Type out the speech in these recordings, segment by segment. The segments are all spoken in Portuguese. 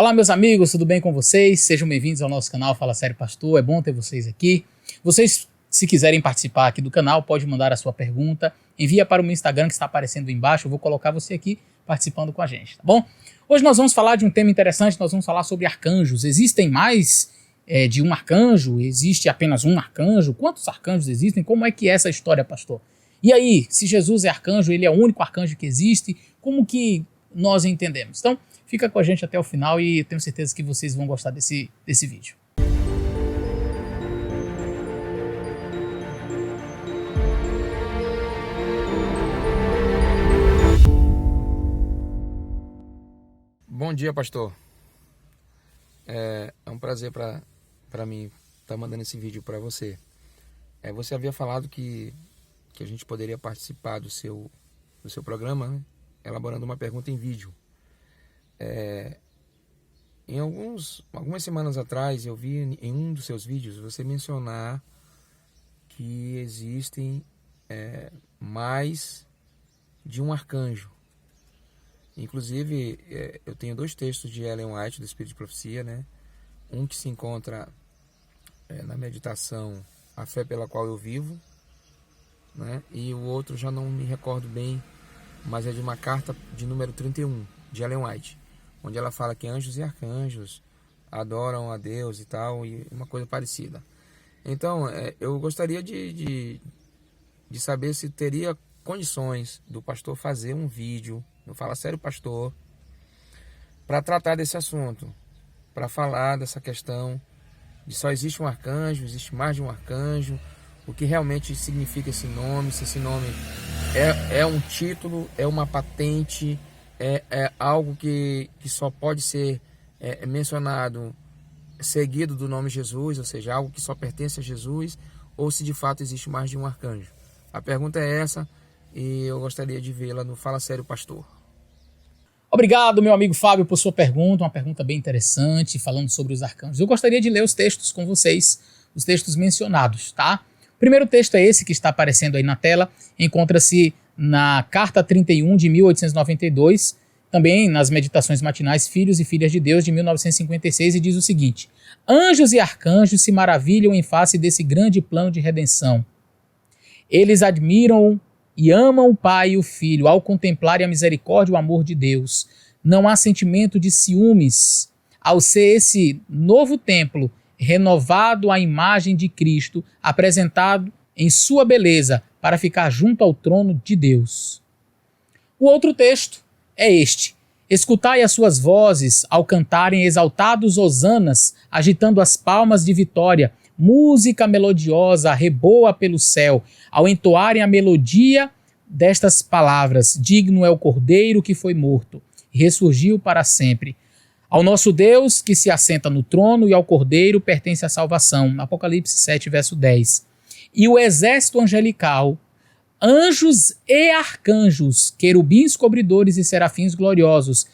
Olá, meus amigos, tudo bem com vocês? Sejam bem-vindos ao nosso canal Fala Sério Pastor, é bom ter vocês aqui. Vocês, se quiserem participar aqui do canal, pode mandar a sua pergunta, envia para o meu Instagram que está aparecendo embaixo, eu vou colocar você aqui participando com a gente, tá bom? Hoje nós vamos falar de um tema interessante, nós vamos falar sobre arcanjos. Existem mais de um arcanjo? Existe apenas um arcanjo? Quantos arcanjos existem? Como é que é essa história, pastor? E aí, se Jesus é arcanjo, ele é o único arcanjo que existe, como que nós entendemos? Então, fica com a gente até o final e tenho certeza que vocês vão gostar desse vídeo. Bom dia, pastor. É um prazer para mim estar mandando esse vídeo para você. Você havia falado que a gente poderia participar do seu programa, né? Elaborando uma pergunta em vídeo. Em algumas semanas atrás eu vi em um dos seus vídeos você mencionar que existem mais de um arcanjo. Inclusive eu tenho dois textos de Ellen White do Espírito de Profecia, né? Um que se encontra na meditação A Fé pela Qual Eu Vivo, né? E o outro já não me recordo bem, mas é de uma carta de número 31 de Ellen White, onde ela fala que anjos e arcanjos adoram a Deus e tal, e uma coisa parecida. Então, eu gostaria de saber se teria condições do pastor fazer um vídeo, no Fala Sério Pastor, para tratar desse assunto, para falar dessa questão de só existe um arcanjo, existe mais de um arcanjo, o que realmente significa esse nome, se esse nome é um título, é uma patente, é algo que só pode ser mencionado seguido do nome Jesus, ou seja, algo que só pertence a Jesus, ou se de fato existe mais de um arcanjo. A pergunta é essa e eu gostaria de vê-la no Fala Sério Pastor. Obrigado, meu amigo Fábio, por sua pergunta, uma pergunta bem interessante, falando sobre os arcanjos. Eu gostaria de ler os textos com vocês, os textos mencionados, tá? O primeiro texto é esse que está aparecendo aí na tela, encontra-se na Carta 31 de 1892, também nas Meditações Matinais Filhos e Filhas de Deus de 1956, e diz o seguinte: anjos e arcanjos se maravilham em face desse grande plano de redenção. Eles admiram e amam o Pai e o Filho ao contemplarem a misericórdia e o amor de Deus. Não há sentimento de ciúmes ao ser esse novo templo renovado à imagem de Cristo, apresentado em sua beleza para ficar junto ao trono de Deus. O outro texto é este: escutai as suas vozes ao cantarem exaltados hosanas, agitando as palmas de vitória, música melodiosa reboa pelo céu, ao entoarem a melodia destas palavras: digno é o Cordeiro que foi morto, ressurgiu para sempre. Ao nosso Deus que se assenta no trono e ao Cordeiro pertence a salvação. Apocalipse 7, verso 10. E o exército angelical, anjos e arcanjos, querubins cobridores e serafins gloriosos,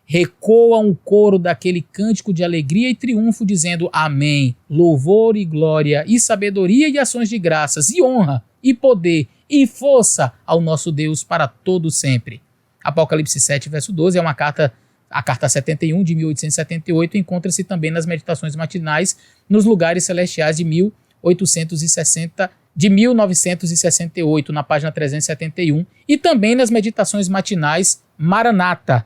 recoam o coro daquele cântico de alegria e triunfo, dizendo: amém, louvor e glória e sabedoria e ações de graças e honra e poder e força ao nosso Deus para todo sempre. Apocalipse 7, verso 12, é a carta 71 de 1878, encontra-se também nas Meditações Matinais nos Lugares Celestiais de 1968, na página 371, e também nas Meditações Matinais Maranata,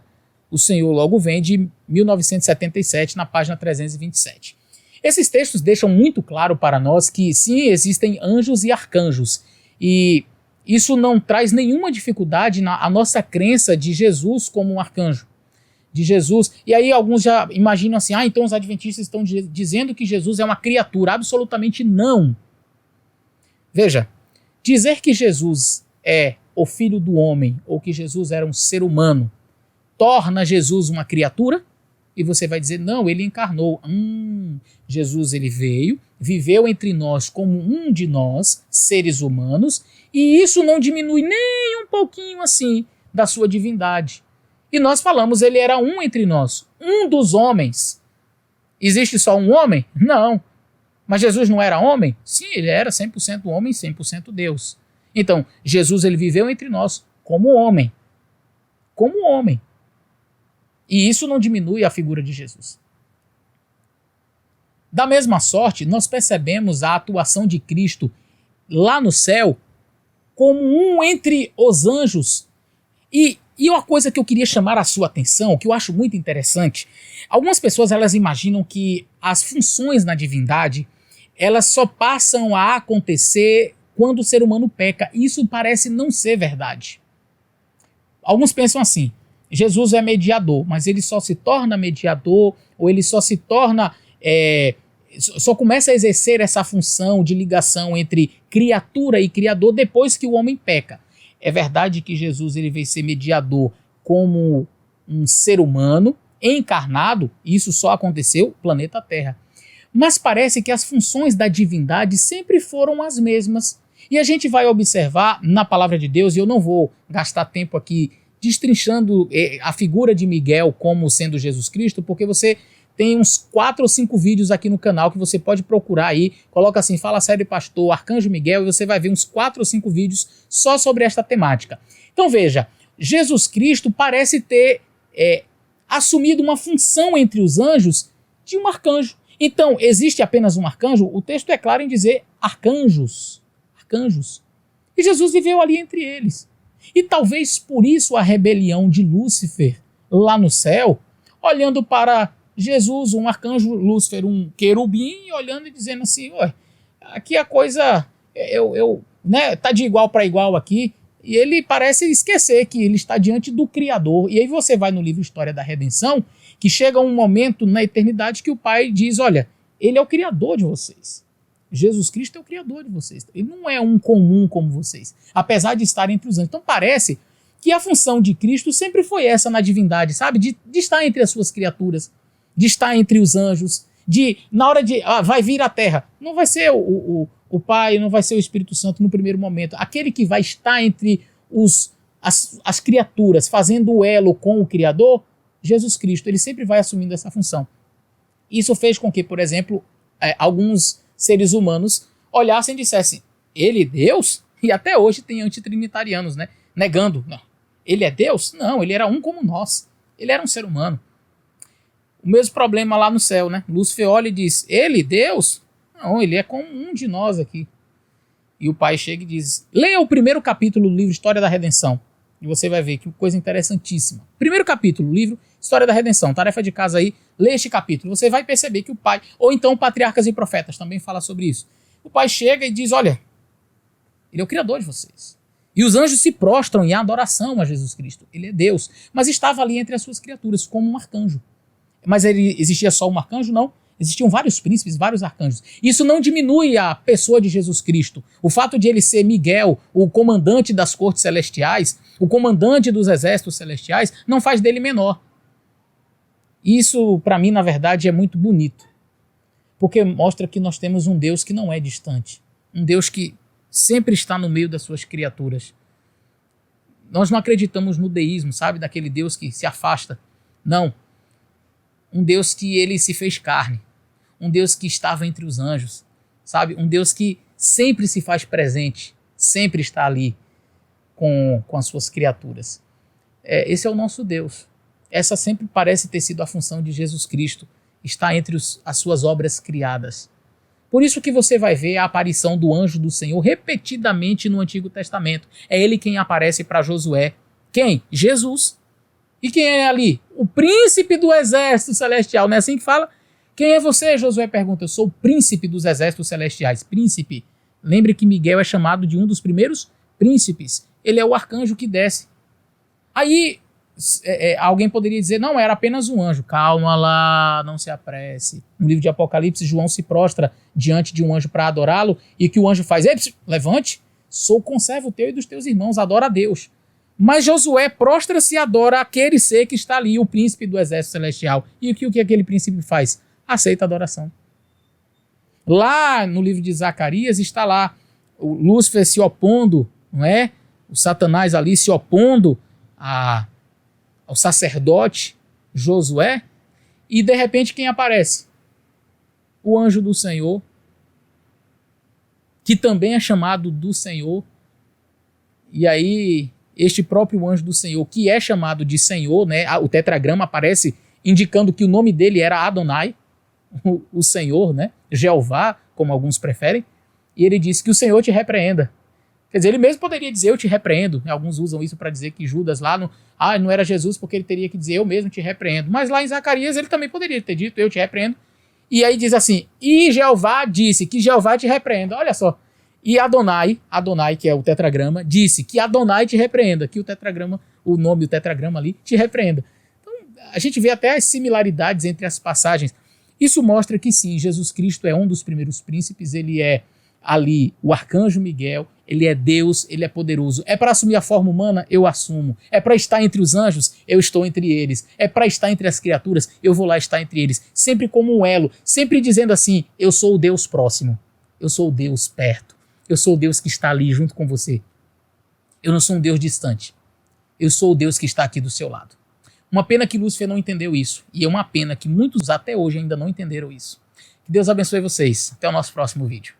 O Senhor Logo Vem, de 1977, na página 327. Esses textos deixam muito claro para nós que sim, existem anjos e arcanjos, e isso não traz nenhuma dificuldade na nossa crença de Jesus como um arcanjo, de Jesus. E aí alguns já imaginam assim: então os adventistas estão dizendo que Jesus é uma criatura. Absolutamente não. Veja, dizer que Jesus é o Filho do Homem ou que Jesus era um ser humano torna Jesus uma criatura? E você vai dizer: não, ele encarnou. Jesus, ele veio, viveu entre nós como um de nós, seres humanos, e isso não diminui nem um pouquinho assim da sua divindade. E nós falamos, ele era um entre nós, um dos homens. Existe só um homem? Não. Mas Jesus não era homem? Sim, ele era 100% homem, 100% Deus. Então, Jesus, ele viveu entre nós como homem. Como homem. E isso não diminui a figura de Jesus. Da mesma sorte, nós percebemos a atuação de Cristo lá no céu como um entre os anjos. E uma coisa que eu queria chamar a sua atenção, que eu acho muito interessante, algumas pessoas elas imaginam que as funções na divindade elas só passam a acontecer quando o ser humano peca. Isso parece não ser verdade. Alguns pensam assim, Jesus é mediador, mas ele só se torna mediador, ou ele só se torna... só começa a exercer essa função de ligação entre criatura e criador depois que o homem peca. É verdade que Jesus ele veio ser mediador como um ser humano encarnado, isso só aconteceu no planeta Terra. Mas parece que as funções da divindade sempre foram as mesmas. E a gente vai observar na palavra de Deus, e eu não vou gastar tempo aqui destrinchando a figura de Miguel como sendo Jesus Cristo, porque você tem uns 4 ou 5 vídeos aqui no canal que você pode procurar aí, coloca assim, Fala Sério Pastor, Arcanjo Miguel, e você vai ver uns 4 ou 5 vídeos só sobre esta temática. Então veja, Jesus Cristo parece ter assumido uma função entre os anjos de um arcanjo. Então, existe apenas um arcanjo? O texto é claro em dizer arcanjos. Arcanjos. E Jesus viveu ali entre eles. E talvez por isso a rebelião de Lúcifer lá no céu, olhando para Jesus, um arcanjo, Lúcifer, um querubim, olhando e dizendo assim, aqui a coisa, tá de igual para igual aqui, e ele parece esquecer que ele está diante do Criador. E aí você vai no livro História da Redenção, que chega um momento na eternidade que o Pai diz, olha, ele é o Criador de vocês. Jesus Cristo é o Criador de vocês. Ele não é um comum como vocês, apesar de estar entre os anjos. Então parece que a função de Cristo sempre foi essa na divindade, sabe? De estar entre as suas criaturas, de estar entre os anjos, na hora de, vai vir a terra, não vai ser o Pai, não vai ser o Espírito Santo no primeiro momento. Aquele que vai estar entre as criaturas, fazendo o elo com o Criador, Jesus Cristo, ele sempre vai assumindo essa função. Isso fez com que, por exemplo, alguns seres humanos olhassem e dissessem, ele é Deus? E até hoje tem antitrinitarianos, né? Negando, não, ele é Deus? Não, ele era um como nós, ele era um ser humano. O mesmo problema lá no céu, né? Lúcifer olha e diz, ele, Deus? Não, ele é como um de nós aqui. E o Pai chega e diz, leia o primeiro capítulo do livro História da Redenção, e você vai ver que coisa interessantíssima. Primeiro capítulo, livro História da Redenção, tarefa de casa aí, leia este capítulo. Você vai perceber que o Pai, ou então Patriarcas e Profetas, também fala sobre isso. O Pai chega e diz, olha, ele é o Criador de vocês. E os anjos se prostram em adoração a Jesus Cristo. Ele é Deus, mas estava ali entre as suas criaturas, como um arcanjo. Mas ele existia só um arcanjo? Não. Existiam vários príncipes, vários arcanjos. Isso não diminui a pessoa de Jesus Cristo. O fato de ele ser Miguel, o comandante das cortes celestiais, o comandante dos exércitos celestiais, não faz dele menor. Isso, para mim, na verdade, é muito bonito. Porque mostra que nós temos um Deus que não é distante. Um Deus que sempre está no meio das suas criaturas. Nós não acreditamos no deísmo, sabe? Daquele Deus que se afasta. Não. Um Deus que ele se fez carne. Um Deus que estava entre os anjos, sabe? Um Deus que sempre se faz presente, sempre está ali com as suas criaturas. Esse é o nosso Deus. Essa sempre parece ter sido a função de Jesus Cristo, estar entre as suas obras criadas. Por isso que você vai ver a aparição do anjo do Senhor repetidamente no Antigo Testamento. É ele quem aparece para Josué. Quem? Jesus. E quem é ali? O príncipe do exército celestial, não é assim que fala? Quem é você? Josué pergunta. Eu sou o príncipe dos exércitos celestiais. Príncipe. Lembre que Miguel é chamado de um dos primeiros príncipes. Ele é o arcanjo que desce. Aí alguém poderia dizer, não, era apenas um anjo. Calma lá, não se apresse. No livro de Apocalipse, João se prostra diante de um anjo para adorá-lo e que o anjo faz, levante, sou conservo teu e dos teus irmãos, adora a Deus. Mas Josué prostra-se e adora aquele ser que está ali, o príncipe do exército celestial. E o que aquele príncipe faz? Aceita a adoração. Lá no livro de Zacarias está lá o Lúcifer se opondo, não é? O Satanás ali se opondo ao sacerdote Josué. E de repente quem aparece? O anjo do Senhor, que também é chamado do Senhor. E aí este próprio anjo do Senhor, que é chamado de Senhor, né? O tetragrama aparece indicando que o nome dele era Adonai, o Senhor, né? Jeová, como alguns preferem, e ele disse que o Senhor te repreenda. Quer dizer, ele mesmo poderia dizer eu te repreendo. Alguns usam isso para dizer que Judas lá não era Jesus, porque ele teria que dizer eu mesmo te repreendo. Mas lá em Zacarias ele também poderia ter dito eu te repreendo. E aí diz assim, e Jeová disse que Jeová te repreenda. Olha só. E Adonai, que é o tetragrama, disse que Adonai te repreenda, que o tetragrama, o nome do tetragrama ali, te repreenda. Então, a gente vê até as similaridades entre as passagens. Isso mostra que sim, Jesus Cristo é um dos primeiros príncipes, ele é ali o arcanjo Miguel, ele é Deus, ele é poderoso. É para assumir a forma humana? Eu assumo. É para estar entre os anjos? Eu estou entre eles. É para estar entre as criaturas? Eu vou lá estar entre eles. Sempre como um elo, sempre dizendo assim, eu sou o Deus próximo, eu sou o Deus perto. Eu sou o Deus que está ali junto com você. Eu não sou um Deus distante. Eu sou o Deus que está aqui do seu lado. Uma pena que Lúcifer não entendeu isso. E é uma pena que muitos até hoje ainda não entenderam isso. Que Deus abençoe vocês. Até o nosso próximo vídeo.